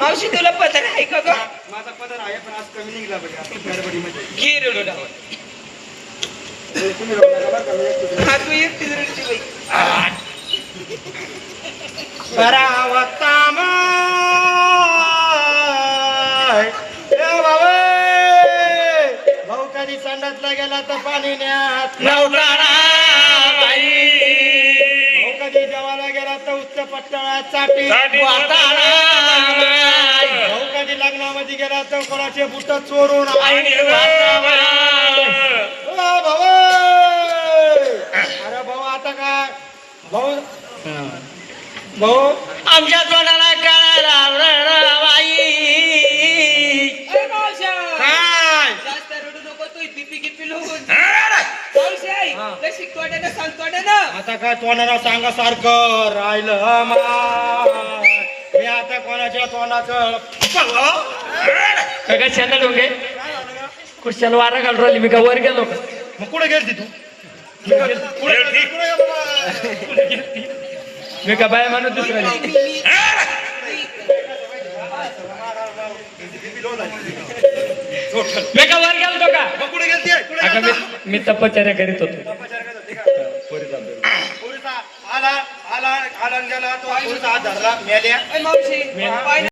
मावशी तुला पदर आहे का ग? माझा पदर आहे पण आज कमी निघला बघा आता गडबडीमध्ये. घे रडू डाव. तुम्ही रडू नका बरं का, मी एकटीच रडतो. हा तू एकटीच रडची बाई. करावता माय ए बाबा भाऊ कधी संडासला गेला तर पाणी न्यात नवकाळा बाई. भाऊ कधी जेवायला गेला तर उच्च पट्टळात चाटी वाटाळा बाई. भाऊ कधी लग्नामध्ये गेला तर कोणाचे बुट चोरून आईने वाटाळा. भाऊ अरे भाऊ आता काय भाऊ भाऊ आमच्या तोंडाला कळाला बाई. काय जास्त रडू नको तू बीपी गिपी लोगून. मावशी कशी तोंडानं सांग तोंडानं. आता काय तोंडाला सांगा सारखं राहिलं मी आता कोणाच्या तोंडाचं का शेंडा डोंगे खुशाल वारा घाल राहिली मी का वर गेलो का मग कुठे गेलती तू मी का बाय माणूस दुसरा मी का वर गेलतो का कुठे गेलती अगं मी तपश्चर्या करीत होतो आला आला आला गेला तो हात धरला मेल्या मावशी